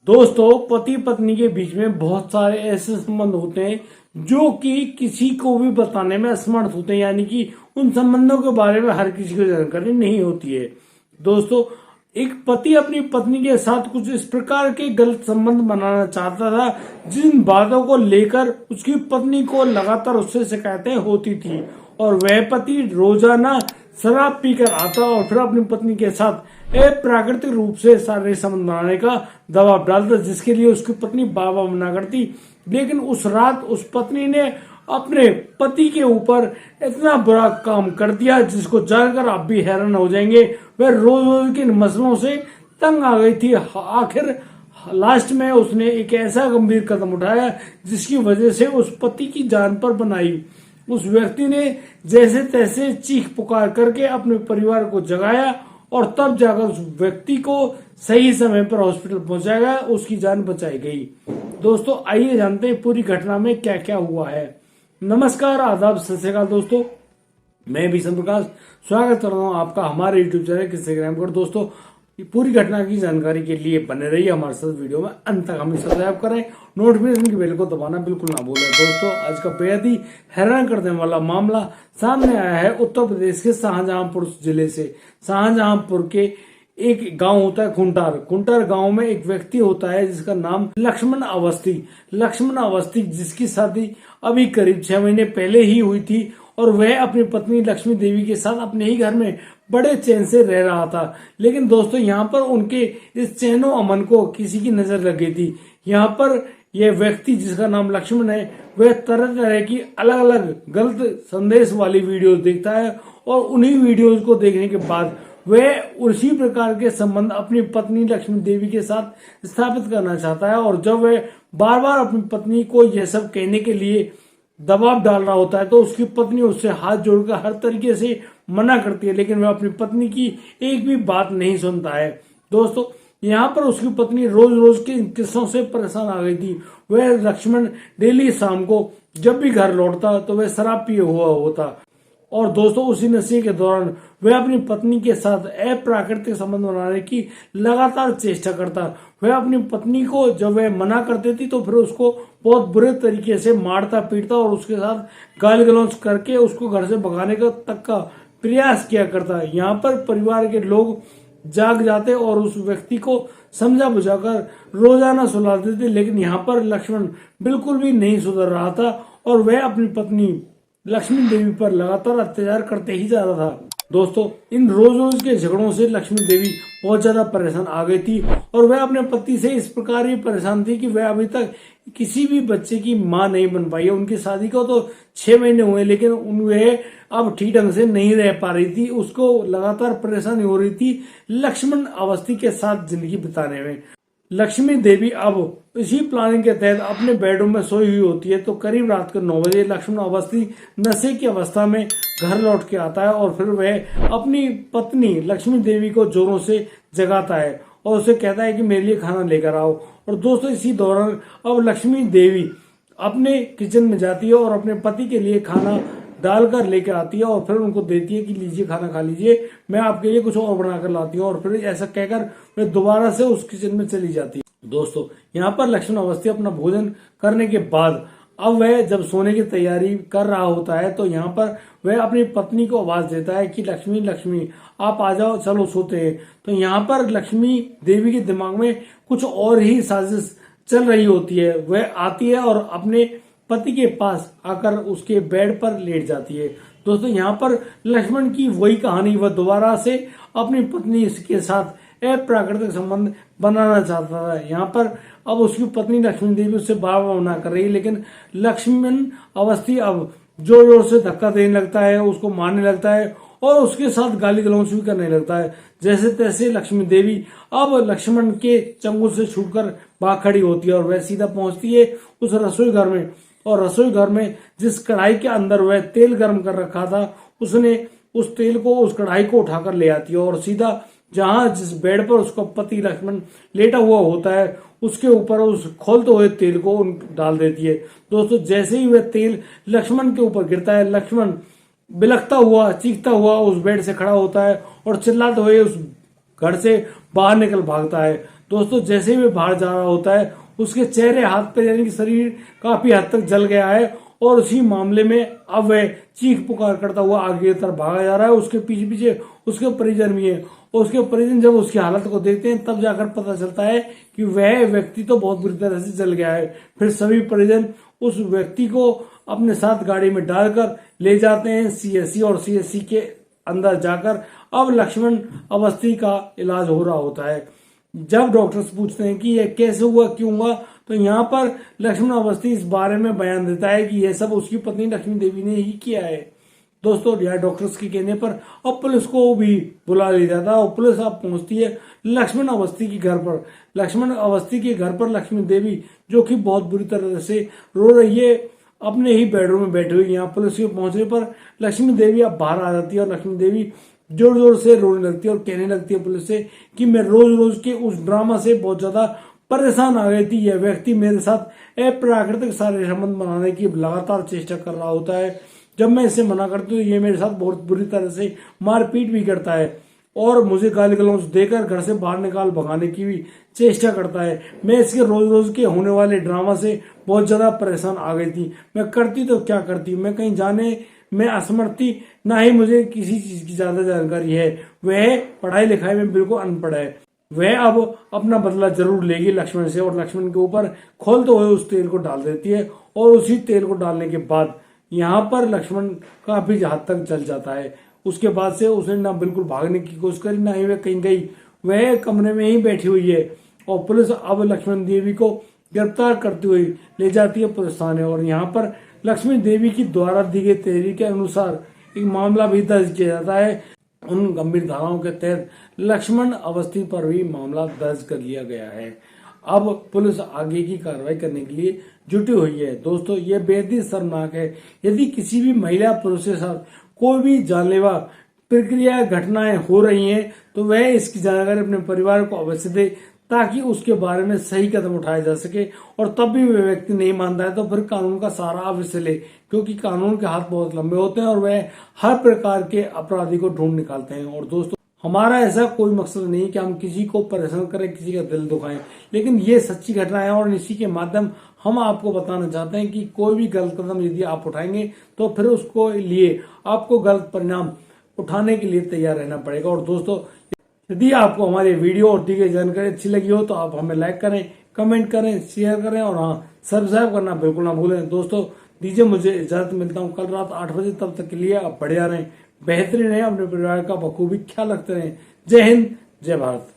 दोस्तों, पति पत्नी के बीच में बहुत सारे ऐसे संबंध होते हैं जो कि किसी को भी बताने में असमर्थ होते हैं, यानी कि उन संबंधों के बारे में हर किसी को जानकारी नहीं होती है। दोस्तों, एक पति अपनी पत्नी के साथ कुछ इस प्रकार के गलत संबंध बनाना चाहता था जिन बातों को लेकर उसकी पत्नी को लगातार उससे शिकायतें होती थी, और वह पति रोजाना शराब पीकर आता और फिर अपनी पत्नी के साथ अप्राकृतिक रूप से शारीरिक संबंध बनाने का दबाव डालता, जिसके लिए उसकी पत्नी बार बार मना करती। लेकिन उस रात उस पत्नी ने अपने पति के ऊपर इतना बुरा काम कर दिया जिसको जानकर आप भी हैरान हो जाएंगे। वह रोज रोज के मसलों से तंग आ गई थी। आखिर लास्ट में उसने एक ऐसा गंभीर कदम उठाया जिसकी वजह से उस पति की जान पर बनाई। उस व्यक्ति ने जैसे तैसे चीख पुकार करके अपने परिवार को जगाया और तब जाकर उस व्यक्ति को सही समय पर हॉस्पिटल पहुंचाया गया, उसकी जान बचाई गई। दोस्तों, आइए जानते हैं पूरी घटना में क्या क्या हुआ है। नमस्कार, आदाब, सत श्री अकाल दोस्तों, मैं भीषण प्रकाश स्वागत कर रहा हूं आपका हमारे यूट्यूब चैनल किस्से क्राइम पर। दोस्तों, पूरी घटना की जानकारी के लिए बने रहिए हमारे साथ वीडियो में अंत तक। हमें सब्सक्राइब करें, नोटिफिकेशन की बेल को दबाना बिल्कुल ना भूलें। दोस्तों, आज का बेहद ही हैरान कर देने वाला मामला सामने आया है उत्तर प्रदेश के शाहजहांपुर जिले से। शाहजहांपुर के एक गांव होता है कुंटार गांव में एक व्यक्ति होता है जिसका नाम लक्ष्मण अवस्थी, जिसकी शादी अभी करीब 6 महीने पहले ही हुई थी और वह अपनी पत्नी लक्ष्मी देवी के साथ अपने ही घर में बड़े चैन से रह रहा था। लेकिन दोस्तों, यहाँ पर उनके इस चैनो अमन को किसी की नजर लग गई थी। यहाँ पर यह व्यक्ति जिसका नाम लक्ष्मण है, वह तरह तरह की अलग अलग गलत संदेश वाली वीडियोस देखता है और उन्हीं वीडियोस को देखने के बाद वह उसी प्रकार के संबंध अपनी पत्नी लक्ष्मी देवी के साथ स्थापित करना चाहता है। और जब वह बार बार अपनी पत्नी को यह सब कहने के लिए दबाव डाल रहा होता है तो उसकी पत्नी उससे हाथ जोड़कर हर तरीके से मना करती है, लेकिन वह अपनी पत्नी की एक भी बात नहीं सुनता है। दोस्तों, यहाँ पर उसकी पत्नी रोज रोज के किस्सों से परेशान आ गई थी। वह लक्ष्मण डेली शाम को जब भी घर लौटता तो वह शराब पिए हुआ होता और दोस्तों उसी नशे के दौरान वह अपनी पत्नी के साथ अप्राकृतिक संबंध बनाने की लगातार चेष्टा करता। वह अपनी पत्नी को जब वह मना कर देती तो फिर उसको बहुत बुरे तरीके से मारता पीटता और उसके साथ गाली गलौज करके उसको घर से भगाने का तक का प्रयास किया करता। यहाँ पर परिवार के लोग जाग जाते और उस व्यक्ति को समझा बुझाकर रोजाना सुला देते, लेकिन यहाँ पर लक्ष्मण बिल्कुल भी नहीं सुधर रहा था और वह अपनी पत्नी लक्ष्मी देवी पर लगातार अत्याचार करते ही जा रहा था। दोस्तों, इन रोज रोज के झगड़ों से लक्ष्मी देवी बहुत ज्यादा परेशान आ गई थी और वह अपने पति से इस प्रकार ही परेशान थी कि वह अभी तक किसी भी बच्चे की मां नहीं बन पाई है। उनकी शादी को तो 6 महीने हुए, लेकिन वह अब ठीक ढंग से नहीं रह पा रही थी। उसको लगातार परेशानी हो रही थी लक्ष्मण अवस्थी के साथ जिंदगी बिताने में। लक्ष्मी देवी अब इसी प्लानिंग के तहत अपने बेडरूम में सोई हुई होती है तो करीब रात के 9 बजे लक्ष्मण अवस्थी नशे की अवस्था में घर लौट के आता है और फिर वह अपनी पत्नी लक्ष्मी देवी को जोरों से जगाता है और उसे कहता है कि मेरे लिए खाना लेकर आओ। और दोस्तों, इसी दौरान अब लक्ष्मी देवी अपने किचन में जाती है और अपने पति के लिए खाना डालकर लेकर आती है और फिर उनको देती है कि लीजिए, खाना खा लीजिए, मैं आपके लिए कुछ और बनाकर लाती हूँ। और फिर ऐसा कहकर वह दोबारा से उस किचन में चली जाती है। दोस्तों, यहाँ पर लक्ष्मण अवस्थी अपना भोजन करने के बाद अब वह जब सोने की तैयारी कर रहा होता है तो यहाँ पर वह अपनी पत्नी को आवाज देता है कि लक्ष्मी लक्ष्मी आप आ जाओ, चलो सोते हैं। तो यहाँ पर लक्ष्मी देवी के दिमाग में कुछ और ही साजिश चल रही होती है। वह आती है और अपने पति के पास आकर उसके बेड पर लेट जाती है। दोस्तों, यहाँ पर लक्ष्मण की वही कहानी, वह दोबारा से अपनी पत्नी के साथ अप्राकृतिक संबंध बनाना चाहता था। यहाँ पर अब उसकी पत्नी लक्ष्मी देवी उससे बार बार मना कर रही है, लेकिन लक्ष्मण अवस्थी अब जोर जोर से धक्का देने लगता है, उसको मारने लगता है और उसके साथ गाली गलौज भी करने लगता है। जैसे तैसे लक्ष्मी देवी अब लक्ष्मण के चंगुल से छूटकर भाग खड़ी होती है और वह सीधा पहुंचती है उस रसोई घर में। और रसोई घर में जिस कढ़ाई के अंदर वह तेल गर्म कर रखा था, उसने उस तेल को, उस कढ़ाई को उठाकर ले आती है और सीधा जहां जिस बेड पर उसका पति लक्ष्मण लेटा हुआ होता है उसके ऊपर उस खोलते हुए तेल को डाल देती है। दोस्तों, जैसे ही वह तेल लक्ष्मण के ऊपर गिरता है, लक्ष्मण बिलखता हुआ, चीखता हुआ उस बेड से खड़ा होता है और चिल्लाते हुए उस घर से बाहर निकल भागता है। दोस्तों जैसे ही वो बाहर जा रहा होता है उसके चेहरे, हाथ पे यानी कि शरीर काफी हद तक जल गया है और उसी मामले में अब वह चीख पुकार करता हुआ आगे की तरफ भागा जा रहा है। उसके पीछे पीछे उसके परिजन भी है और उसके परिजन जब उसकी हालत को देखते हैं तब जाकर पता चलता है कि वह व्यक्ति तो बहुत बुरी तरह से जल गया है। फिर सभी परिजन उस व्यक्ति को अपने साथ गाड़ी में डालकर ले जाते हैं सीएससी और सीएससी के अंदर जाकर अब लक्ष्मण अवस्थी का इलाज हो रहा होता है। जब डॉक्टर्स पूछते हैं कि यह कैसे हुआ, क्यों हुआ, तो यहाँ पर लक्ष्मण अवस्थी इस बारे में बयान देता है कि यह सब उसकी पत्नी लक्ष्मी देवी ने ही किया है। दोस्तों यहाँ डॉक्टर्स के कहने पर अब पुलिस को भी बुला लिया जाता है और पुलिस अब पहुंचती है लक्ष्मण अवस्थी के घर पर। लक्ष्मण अवस्थी के घर पर लक्ष्मी देवी, जो कि बहुत बुरी तरह से रो रही है, अपने ही बेडरूम में बैठी हुई। यहाँ पुलिस के पहुंचने पर लक्ष्मी देवी अब बाहर आ जाती है और लक्ष्मी देवी जोर जोर से रोने लगती है और कहने लगती है पुलिस से कि मैं रोज रोज के उस ड्रामा से बहुत ज्यादा परेशान आ गई थी। यह व्यक्ति मेरे साथ अप्राकृतिक सारे संबंध बनाने की लगातार चेष्टा कर रहा होता है। जब मैं इसे मना करती हूँ ये मेरे साथ बहुत बुरी तरह से मारपीट भी करता है और मुझे गाली गलौज देकर घर से बाहर निकाल भगाने की भी चेष्टा करता है। मैं इसके रोज रोज के होने वाले ड्रामा से बहुत ज्यादा परेशान आ गई थी। मैं करती तो क्या करती, मैं कहीं जाने में असमर्थ थी, ना ही मुझे किसी चीज की ज्यादा जानकारी है। वह पढ़ाई लिखाई में बिल्कुल अनपढ़ है। वह अब अपना बदला जरूर लेगी लक्ष्मण से और लक्ष्मण के ऊपर खोलते हुए उस तेल को डाल देती है और उसी तेल को डालने के बाद यहाँ पर लक्ष्मण काफी हद तक जल जाता है। उसके बाद से उसने ना बिल्कुल भागने की कोशिश करी, ना ही वह कहीं गई, वह कमरे में ही बैठी हुई है और पुलिस अब लक्ष्मण देवी को गिरफ्तार करती हुई ले जाती है पुलिस थाने। और यहाँ पर लक्ष्मी देवी की द्वारा दी गई तहरीर के अनुसार एक मामला भी दर्ज किया जाता है। उन गंभीर धाराओं के तहत लक्ष्मण अवस्थी पर भी मामला दर्ज कर लिया गया है। अब पुलिस आगे की कार्रवाई करने के लिए जुटी हुई है। दोस्तों ये बेहद ही शर्मनाक है। यदि किसी भी महिला पुरुष के साथ कोई भी जानलेवा प्रक्रिया घटनाएं हो रही हैं तो वह इसकी जानकारी अपने परिवार को अवश्य दे ताकि उसके बारे में सही कदम उठाया जा सके। और तब भी वह व्यक्ति नहीं मानता है तो फिर कानून का सहारा अवश्य ले, क्योंकि कानून के हाथ बहुत लंबे होते हैं और वह हर प्रकार के अपराधी को ढूंढ निकालते हैं। और दोस्तों हमारा ऐसा कोई मकसद नहीं कि हम किसी को परेशान करें, किसी का दिल दुखाएं, लेकिन ये सच्ची घटना है और इसी के माध्यम हम आपको बताना चाहते हैं कि कोई भी गलत कदम यदि आप उठाएंगे तो फिर उसको लिए आपको गलत परिणाम उठाने के लिए तैयार रहना पड़ेगा। और दोस्तों यदि आपको हमारी वीडियो और दी गई जानकारी अच्छी लगी हो तो आप हमें लाइक करें, कमेंट करें, शेयर करें और हाँ सब्सक्राइब करना बिल्कुल ना भूलें। दोस्तों दीजिए मुझे इजाजत, मिलता हूँ कल रात 8 बजे। तब तक के लिए आप बढ़िया रहें, बेहतरीन रहें, अपने परिवार का बखूबी ख्याल रखते रहें। जय हिंद, जय भारत।